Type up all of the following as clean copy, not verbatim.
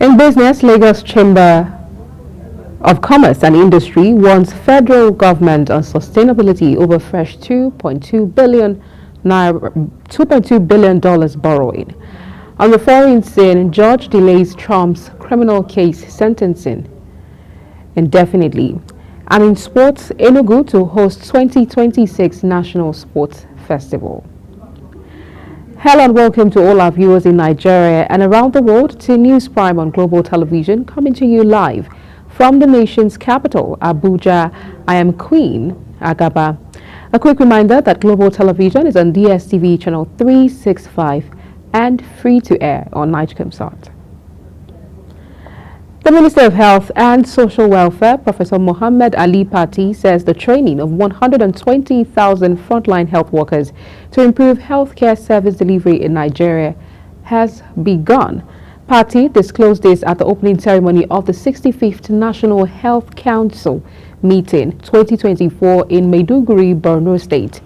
In business, Lagos Chamber of Commerce and Industry warns federal government on sustainability over fresh $2.2 billion borrowing. On the foreign scene, judge delays Trump's criminal case sentencing indefinitely. And in sports, Enugu to host 2026 National Sports Festival. Hello and welcome to all our viewers in Nigeria and around the world to News Prime on Global Television, coming to you live from the nation's capital, Abuja. I am Queen Agaba. A quick reminder that Global Television is on DSTV channel 365 and free to air on Nightcomsat. The Minister of Health and Social Welfare, Professor Mohammed Ali Pati, says the training of 120,000 frontline health workers to improve healthcare service delivery in Nigeria has begun. Pati disclosed this at the opening ceremony of the 65th National Health Council meeting 2024 in Maiduguri, Borno State.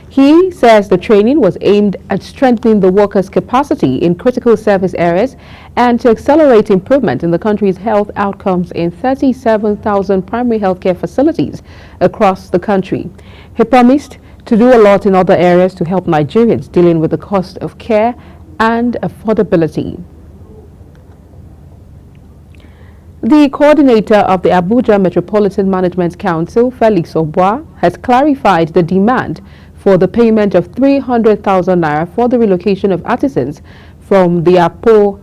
He says the training was aimed at strengthening the workers' capacity in critical service areas and to accelerate improvement in the country's health outcomes in 37,000 primary healthcare facilities across the country. He promised to do a lot in other areas to help Nigerians dealing with the cost of care and affordability. The coordinator of the Abuja Metropolitan Management Council, Felix Obwa, has clarified the demand for the payment of 300,000 naira for the relocation of artisans from the Apo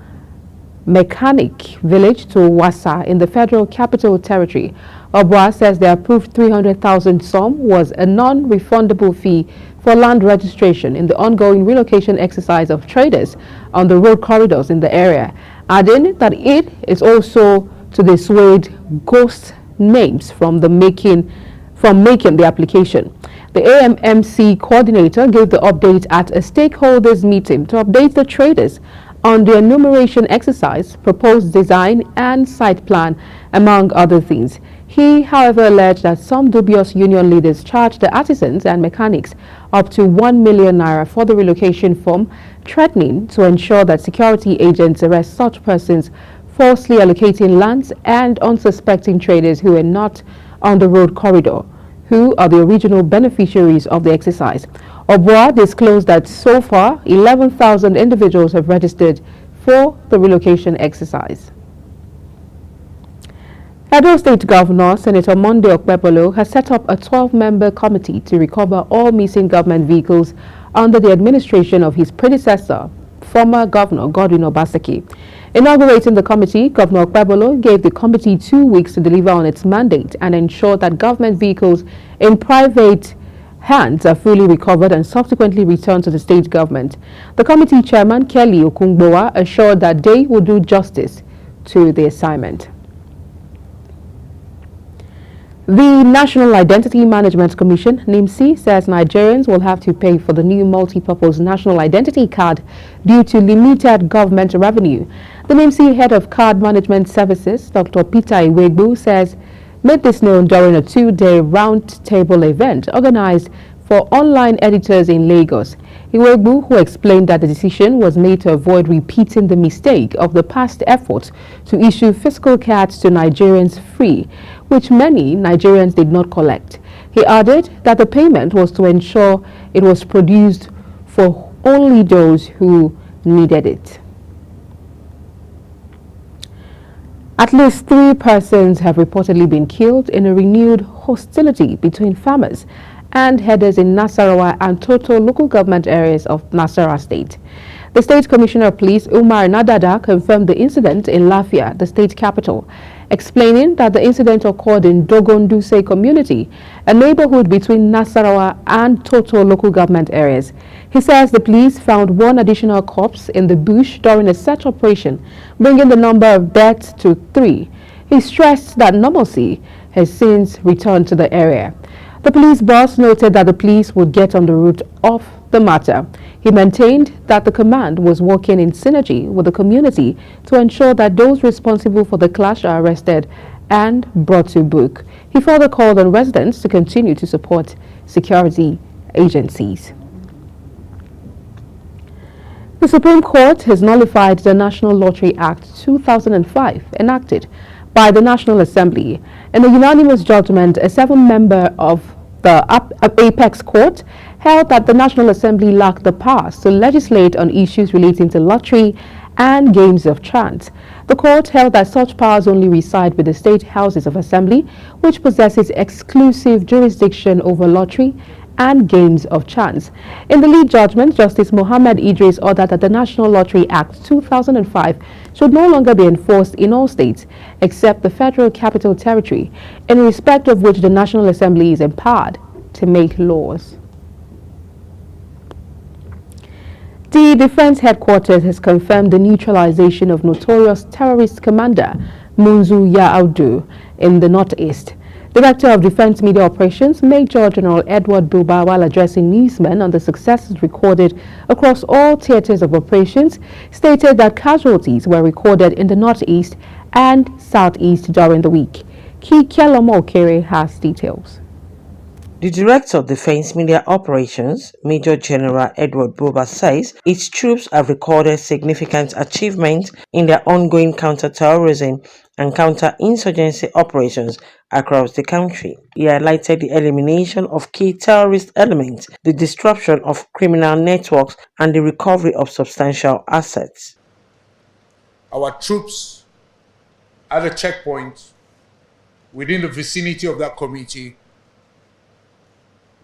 Mechanic village to Wasa in the Federal Capital Territory. Obwa says the approved 300,000 sum was a non-refundable fee for land registration in the ongoing relocation exercise of traders on the road corridors in the area, adding that it is also to dissuade ghost names from making the application. The AMMC coordinator gave the update at a stakeholders meeting to update the traders on the enumeration exercise, proposed design and site plan, among other things. He, however, alleged that some dubious union leaders charged the artisans and mechanics up to 1 million naira for the relocation form, threatening to ensure that security agents arrest such persons falsely allocating lands and unsuspecting traders who are not on the road corridor, who are the original beneficiaries of the exercise. Obwa disclosed that so far 11,000 individuals have registered for the relocation exercise. Edo State Governor Senator Monday Okpebholo has set up a 12-member committee to recover all missing government vehicles under the administration of his predecessor, former Governor Godwin Obaseki. Inaugurating the committee, Governor Okpebholo gave the committee 2 weeks to deliver on its mandate and ensure that government vehicles in private hands are fully recovered and subsequently returned to the state government. The committee chairman, Kelly Okungbowa, assured that they will do justice to the assignment. The National Identity Management Commission, NIMC, says Nigerians will have to pay for the new multi-purpose national identity card due to limited government revenue. The NIMC head of card management services, Dr. Peter Iwegbu, made this known during a 2-day round-table event organized for online editors in Lagos. Iwegbu, who explained that the decision was made to avoid repeating the mistake of the past effort to issue physical cards to Nigerians free, which many Nigerians did not collect. He added that the payment was to ensure it was produced for only those who needed it. At least 3 persons have reportedly been killed in a renewed hostility between farmers and herders in Nasarawa and Toto local government areas of Nasarawa State. The State Commissioner of Police, Umar Nadada, confirmed the incident in Lafia, the state capital, explaining that the incident occurred in Dogonduse community, a neighborhood between Nasarawa and Toto local government areas. He says the police found 1 additional corpse in the bush during a search operation, bringing the number of deaths to 3. He stressed that normalcy has since returned to the area. The police boss noted that the police would get on the root of the matter. He maintained that the command was working in synergy with the community to ensure that those responsible for the clash are arrested and brought to book. He further called on residents to continue to support security agencies. The Supreme Court has nullified the National Lottery Act 2005, enacted by the National Assembly. In a unanimous judgment, a 7-member of the Apex Court held that the National Assembly lacked the powers to legislate on issues relating to lottery and games of chance. The court held that such powers only reside with the State Houses of Assembly, which possesses exclusive jurisdiction over lottery and games of chance. In the lead judgment, Justice Mohammed Idris ordered that the National Lottery Act 2005 should no longer be enforced in all states except the Federal Capital Territory, in respect of which the National Assembly is empowered to make laws. The Defense Headquarters has confirmed the neutralization of notorious terrorist commander Munzu Ya'audu in the Northeast. Director of Defense Media Operations, Major General Edward Buba, while addressing newsmen on the successes recorded across all theaters of operations, stated that casualties were recorded in the Northeast and Southeast during the week. Kikialomo Okere has details. The Director of Defense Media Operations, Major General Edward Buba, says its troops have recorded significant achievements in their ongoing counter-terrorism and counter-insurgency operations across the country. He highlighted the elimination of key terrorist elements, the disruption of criminal networks, and the recovery of substantial assets. Our troops at a checkpoint within the vicinity of that community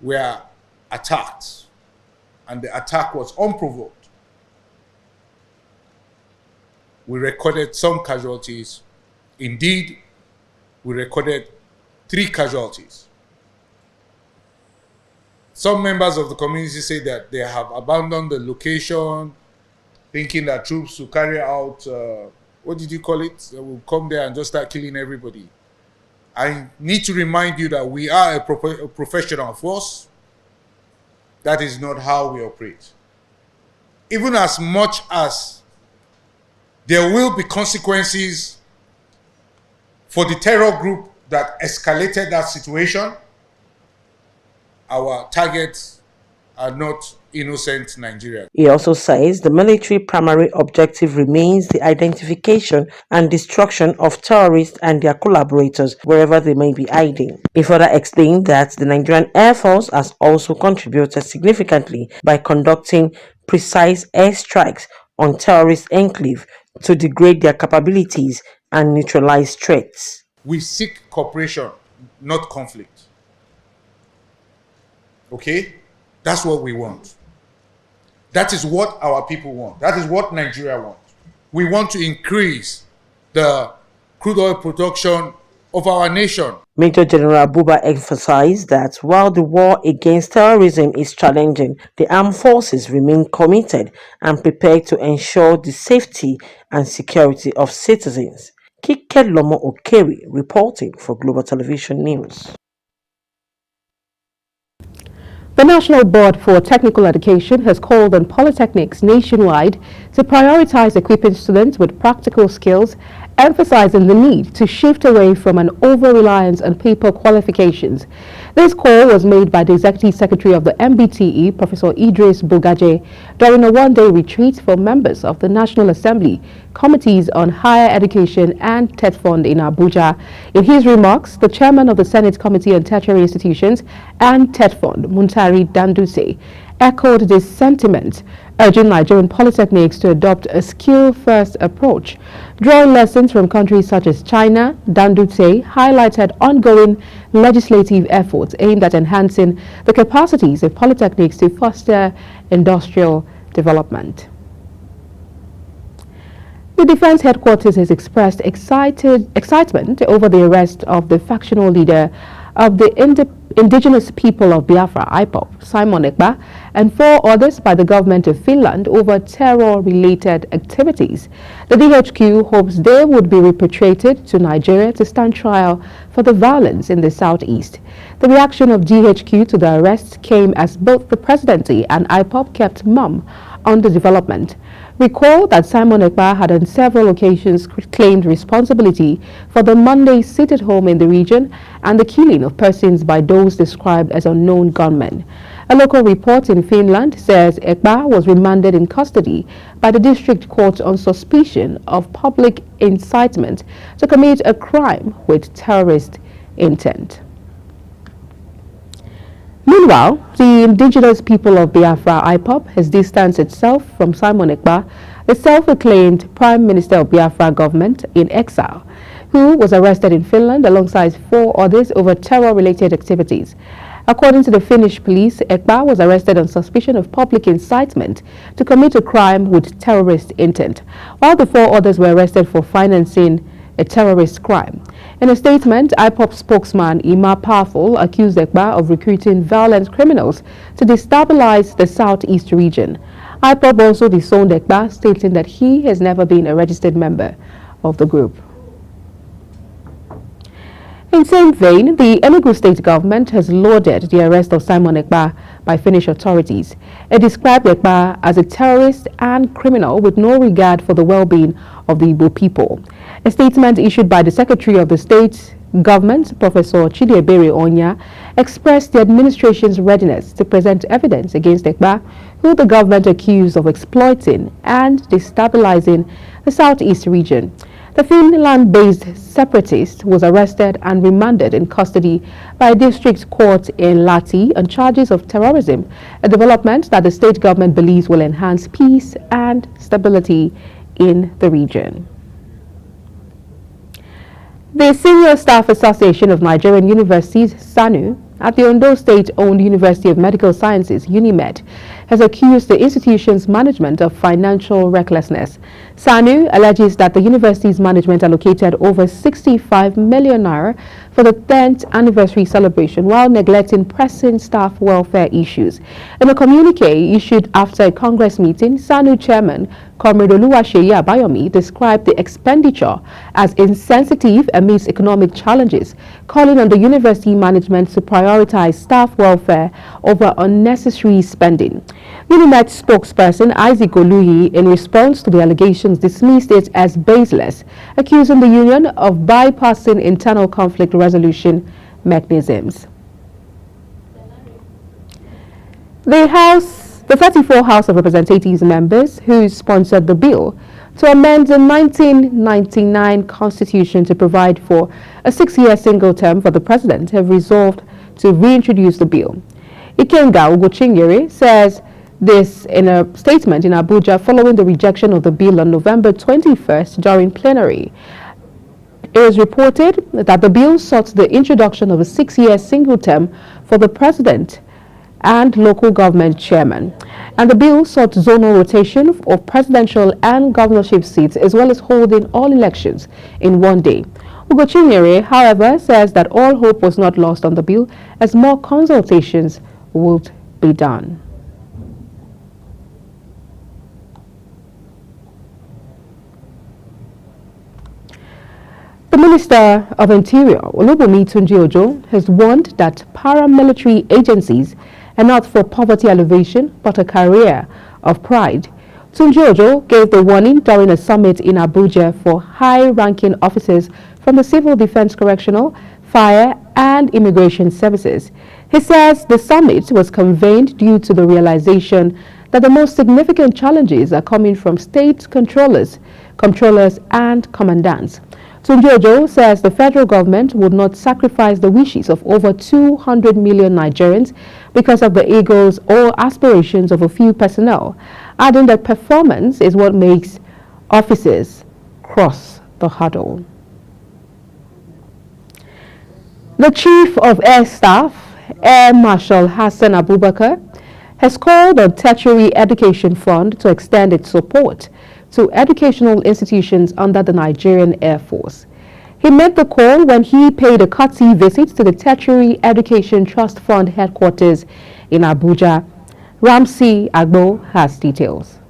were attacked, and the attack was unprovoked. We recorded some casualties. Indeed, we recorded 3 casualties. Some members of the community say that they have abandoned the location, thinking that troops will carry out, what did you call it? They will come there and just start killing everybody. I need to remind you that we are a professional force. That is not how we operate. Even as much as there will be consequences for the terror group that escalated that situation, our targets are not innocent Nigerians. He also says the military primary objective remains the identification and destruction of terrorists and their collaborators wherever they may be hiding. He further explained that the Nigerian Air Force has also contributed significantly by conducting precise airstrikes on terrorist enclave to degrade their capabilities and neutralize threats. We seek cooperation, not conflict. Okay? That's what we want. That is what our people want. That is what Nigeria wants. We want to increase the crude oil production of our nation. Major General Buba emphasized that while the war against terrorism is challenging, the armed forces remain committed and prepared to ensure the safety and security of citizens. Kikialomo Okere reporting for Global Television News. The National Board for Technical Education has called on polytechnics nationwide to prioritize equipping students with practical skills, emphasizing the need to shift away from an over-reliance on paper qualifications. This call was made by the Executive Secretary of the MBTE, Professor Idris Bugaje, during a one-day retreat for members of the National Assembly Committees on Higher Education and TETFund in Abuja. In his remarks, the chairman of the Senate Committee on Tertiary Institutions and TETFund, Muntari Danduse, echoed this sentiment, urging Nigerian polytechnics to adopt a skill-first approach. Drawing lessons from countries such as China, Danduse highlighted ongoing legislative efforts aimed at enhancing the capacities of polytechnics to foster industrial development. The Defense Headquarters has expressed excitement over the arrest of the factional leader of the Indigenous People of Biafra, IPOB, Simon Ekpa, and 4 others by the government of Finland over terror-related activities. The DHQ hopes they would be repatriated to Nigeria to stand trial for the violence in the southeast. The reaction of DHQ to the arrest came as both the presidency and IPOB kept mum on the development. Recall that Simon Ekpa had on several occasions claimed responsibility for the Monday sit-at-home in the region and the killing of persons by those described as unknown gunmen. A local report in Finland says Ekpa was remanded in custody by the district court on suspicion of public incitement to commit a crime with terrorist intent. Meanwhile, the indigenous people of Biafra, IPOB, has distanced itself from Simon Ekpa, the self-acclaimed Prime Minister of Biafra government in exile, who was arrested in Finland alongside 4 others over terror-related activities. According to the Finnish police, Ekpa was arrested on suspicion of public incitement to commit a crime with terrorist intent, while the 4 others were arrested for financing a terrorist crime. In a statement, IPOB spokesman Ima Powerful accused Ekpa of recruiting violent criminals to destabilize the southeast region. IPOB also disowned Ekpa, stating that he has never been a registered member of the group. In the same vein, the Enugu state government has lauded the arrest of Simon Ekpa by Finnish authorities. It described Ekpa as a terrorist and criminal with no regard for the well-being of the Igbo people. A statement issued by the Secretary of the State Government, Professor Chidiebere Onya, expressed the administration's readiness to present evidence against Ekpa, who the government accused of exploiting and destabilizing the southeast region. The Finland-based separatist was arrested and remanded in custody by a district court in Lahti on charges of terrorism, a development that the state government believes will enhance peace and stability in the region. The Senior Staff Association of Nigerian Universities, SANU, at the Ondo State-owned University of Medical Sciences, UNIMED, has accused the institution's management of financial recklessness. SANU alleges that the university's management allocated over 65 million naira for the 10th anniversary celebration while neglecting pressing staff welfare issues. In a communique issued after a Congress meeting, SANU chairman Comrade Oluwaseyi Abayomi described the expenditure as insensitive amidst economic challenges, calling on the university management to prioritize staff welfare over unnecessary spending. UNIMED spokesperson Isaac Oluyi, in response to the allegations, dismissed it as baseless, accusing the union of bypassing internal conflict resolution mechanisms. The 34 House of Representatives members who sponsored the bill to amend the 1999 Constitution to provide for a 6-year single term for the president have resolved to reintroduce the bill. Ikenga Ugochinyere says this in a statement in Abuja following the rejection of the bill on November 21st during plenary. It is reported that the bill sought the introduction of a 6-year single term for the president and local government chairman. And the bill sought zonal rotation of presidential and governorship seats, as well as holding all elections in one day. Ugochinyere, however, says that all hope was not lost on the bill, as more consultations would be done. The Minister of Interior, Olubunmi Tunji-Ojo, has warned that paramilitary agencies are not for poverty alleviation, but a career of pride. Tunji-Ojo gave the warning during a summit in Abuja for high-ranking officers from the Civil Defense Correctional, Fire and Immigration Services. He says the summit was convened due to the realization that the most significant challenges are coming from state controllers and commandants. Tunji-Ojo says the federal government would not sacrifice the wishes of over 200 million Nigerians because of the egos or aspirations of a few personnel, adding that performance is what makes officers cross the hurdle. The Chief of Air Staff, Air Marshal Hassan Abubakar, has called on Tertiary Education Fund to extend its support to educational institutions under the Nigerian Air Force. He made the call when he paid a courtesy visit to the Tertiary Education Trust Fund headquarters in Abuja. Ramsey Agbo has details.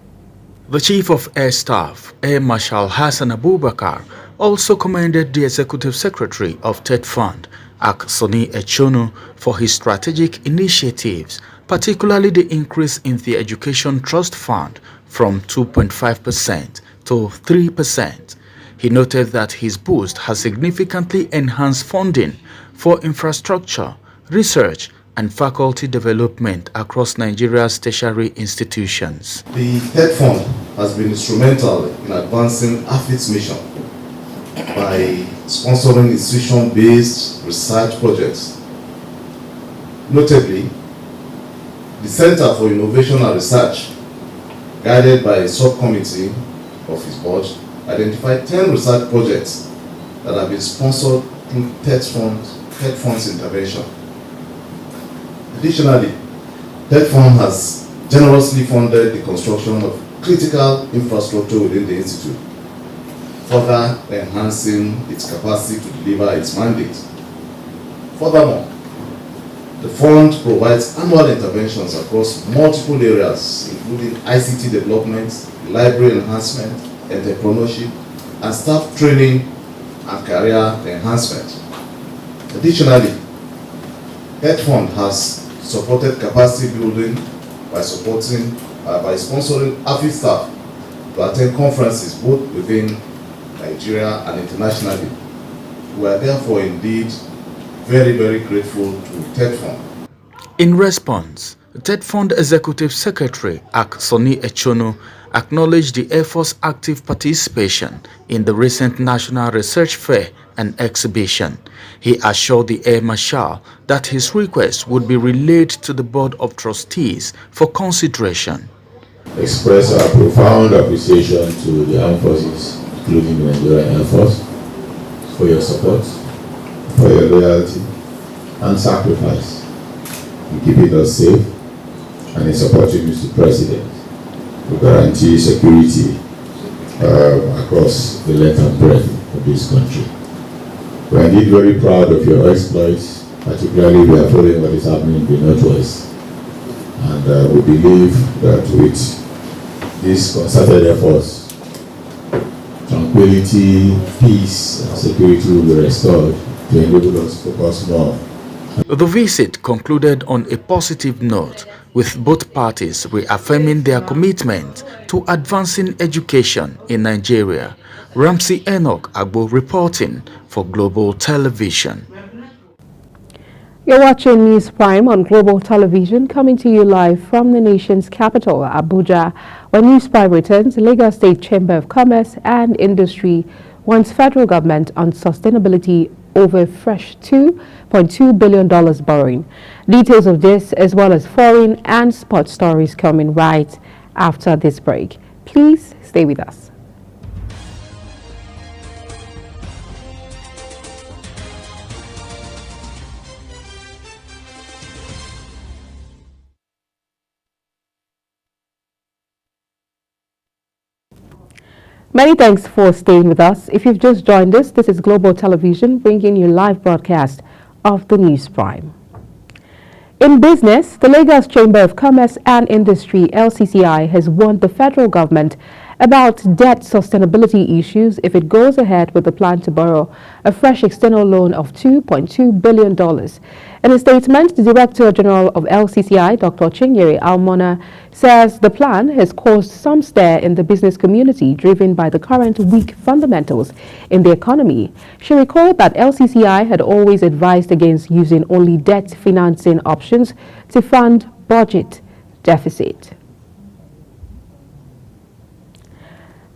The Chief of Air Staff, Air Marshal Hassan Abubakar, also commended the Executive Secretary of TED Fund, Aksoni Echonu, for his strategic initiatives, particularly the increase in the Education Trust Fund from 2.5% to 3%. He noted that his boost has significantly enhanced funding for infrastructure, research, and faculty development across Nigeria's tertiary institutions. The TED Fund has been instrumental in advancing AFIT's mission by sponsoring institution-based research projects. Notably, the Center for Innovation and Research, guided by a subcommittee of his board, identified 10 research projects that have been sponsored through TED Fund's intervention. Additionally, TED Fund has generously funded the construction of critical infrastructure within the institute, further enhancing its capacity to deliver its mandate. Furthermore, the fund provides annual interventions across multiple areas, including ICT development, library enhancement, entrepreneurship, and staff training and career enhancement. Additionally, TED Fund has supported capacity building by sponsoring AFI staff to attend conferences both within Nigeria and internationally. We are therefore indeed very, very grateful to TED Fund. In response, TED Fund Executive Secretary Ak Soni Echono acknowledged the Air Force active participation in the recent National Research Fair and exhibition. He assured the Air Marshal that his request would be relayed to the Board of Trustees for consideration. Express our profound appreciation to the Armed Forces, including the Nigerian Air Force, for your support, for your loyalty and sacrifice in keeping us safe and in supporting Mr. President to guarantee security across the length and breadth of this country. We are indeed very proud of your exploits, particularly we are following what is happening in the Northwest. And we believe that with this concerted efforts, tranquility, peace, and security will be restored to enable us to focus more. The visit concluded on a positive note, with both parties reaffirming their commitment to advancing education in Nigeria. Ramsey Enoch Agbo reporting for Global Television. You're watching News Prime on Global Television, coming to you live from the nation's capital, Abuja. When News Prime returns, Lagos State Chamber of Commerce and Industry wants federal government on sustainability over fresh $2.2 billion borrowing. Details of this, as well as foreign and sport stories, coming right after this break. Please stay with us. Many thanks for staying with us. If you've just joined us, this is Global Television bringing you live broadcast of the News Prime. In business, the Lagos Chamber of Commerce and Industry, LCCI, has warned the federal government about debt sustainability issues if it goes ahead with the plan to borrow a fresh external loan of $2.2 billion. In a statement, the Director General of LCCI, Dr. Chinyere Almona, says the plan has caused some stir in the business community driven by the current weak fundamentals in the economy. She recalled that LCCI had always advised against using only debt financing options to fund budget deficit.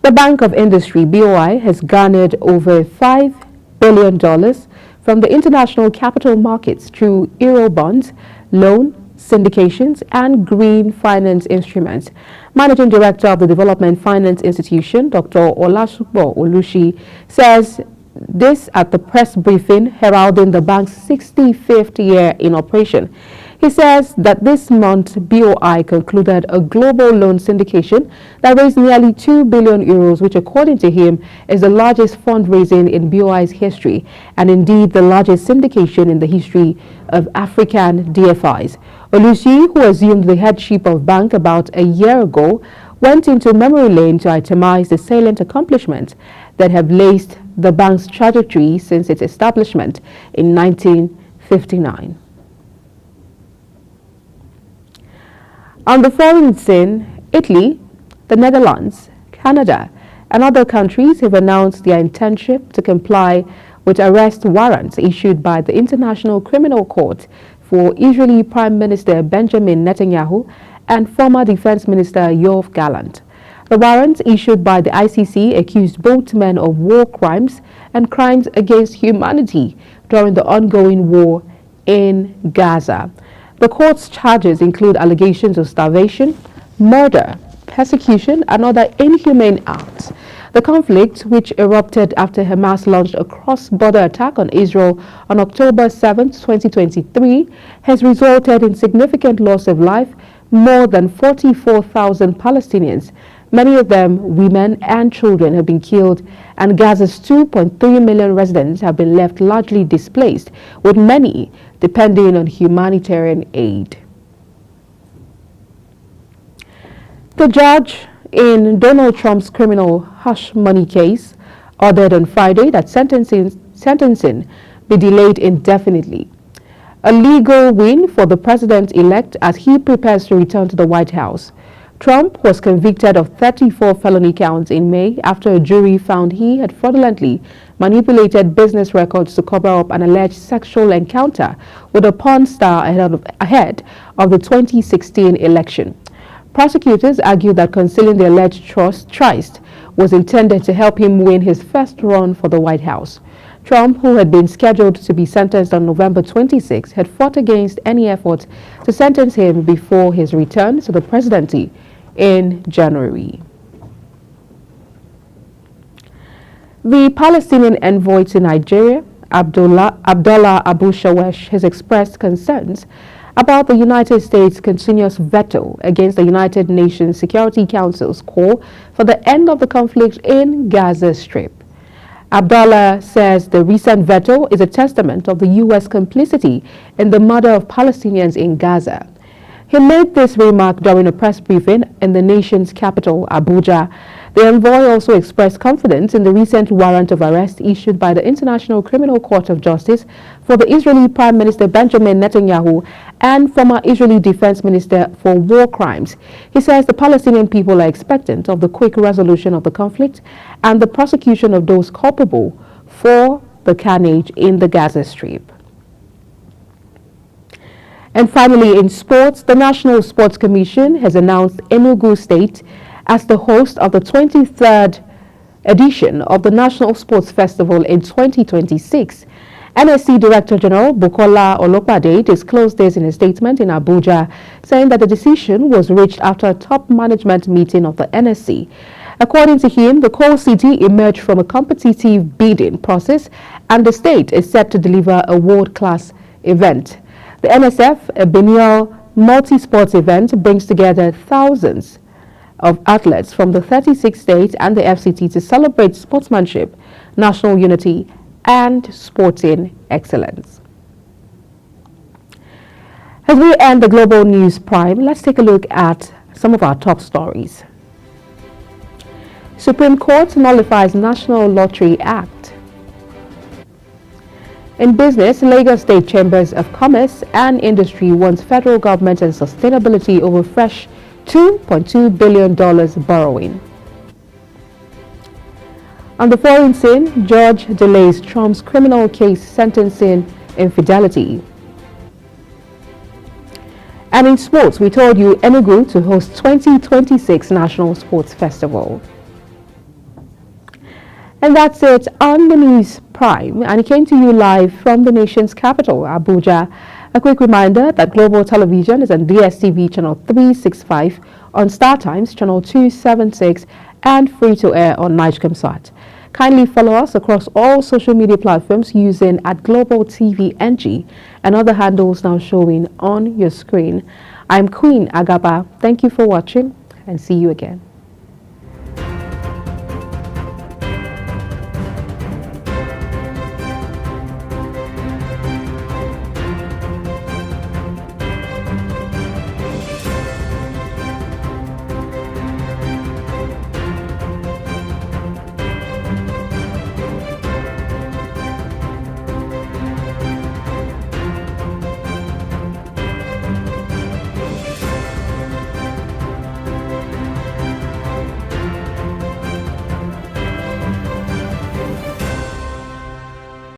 The Bank of Industry, BOI, has garnered over $5 billion from the international capital markets through Eurobonds, loan, syndications, and green finance instruments. Managing Director of the Development Finance Institution, Dr. Olasupo Olushi, says this at the press briefing heralding the bank's 65th year in operation. He says that this month, BOI concluded a global loan syndication that raised nearly €2 billion, which according to him is the largest fundraising in BOI's history and indeed the largest syndication in the history of African DFIs. Olushi, who assumed the headship of bank about a year ago, went into memory lane to itemize the salient accomplishments that have laced the bank's trajectory since its establishment in 1959. On the foreign scene, Italy, the Netherlands, Canada, and other countries have announced their intention to comply with arrest warrants issued by the International Criminal Court for Israeli Prime Minister Benjamin Netanyahu and former Defense Minister Yoav Gallant. The warrants issued by the ICC accused both men of war crimes and crimes against humanity during the ongoing war in Gaza. The court's charges include allegations of starvation, murder, persecution, and other inhumane acts. The conflict, which erupted after Hamas launched a cross-border attack on Israel on October 7, 2023, has resulted in significant loss of life. More than 44,000 Palestinians, many of them women and children, have been killed, and Gaza's 2.3 million residents have been left largely displaced, with many depending on humanitarian aid. The judge in Donald Trump's criminal hush money case ordered on Friday that sentencing be delayed indefinitely. A legal win for the president-elect as he prepares to return to the White House. Trump was convicted of 34 felony counts in May after a jury found he had fraudulently manipulated business records to cover up an alleged sexual encounter with a porn star ahead of the 2016 election. Prosecutors argued that concealing the alleged tryst was intended to help him win his first run for the White House. Trump, who had been scheduled to be sentenced on November 26, had fought against any effort to sentence him before his return to the presidency in January. The Palestinian envoy to Nigeria, Abdullah Abu Shawesh, has expressed concerns about the United States' continuous veto against the United Nations Security Council's call for the end of the conflict in Gaza Strip. Abdullah says the recent veto is a testament of the U.S. complicity in the murder of Palestinians in Gaza. He made this remark during a press briefing in the nation's capital, Abuja. The envoy also expressed confidence in the recent warrant of arrest issued by the International Criminal Court of Justice for the Israeli Prime Minister Benjamin Netanyahu and former Israeli Defense Minister for war crimes. He says the Palestinian people are expectant of the quick resolution of the conflict and the prosecution of those culpable for the carnage in the Gaza Strip. And finally, in sports, the National Sports Commission has announced Enugu State as the host of the 23rd edition of the National Sports Festival in 2026. NSC Director General Bukola Olopade disclosed this in a statement in Abuja, saying that the decision was reached after a top management meeting of the NSC. According to him, the coal city emerged from a competitive bidding process, and the state is set to deliver a world-class event. The NSF, a biennial multi-sports event, brings together thousands of athletes from the 36 states and the FCT to celebrate sportsmanship, national unity, and sporting excellence. As we end the Global News Prime, let's take a look at some of our top stories. Supreme Court nullifies National Lottery Act. In business, Lagos State Chambers of Commerce and Industry wants federal government and sustainability over fresh $2.2 billion borrowing. On the foreign scene, judge delays Trump's criminal case sentencing infidelity. And in sports, we told you Enugu to host 2026 National Sports Festival. And that's it on the News Prime, and it came to you live from the nation's capital, Abuja. A quick reminder that Global Television is on DSTV channel 365, on StarTimes channel 276, and free to air on Nigecomsat. Kindly follow us across all social media platforms using @GlobalTVNG and other handles now showing on your screen. I'm Queen Agaba. Thank you for watching, and see you again.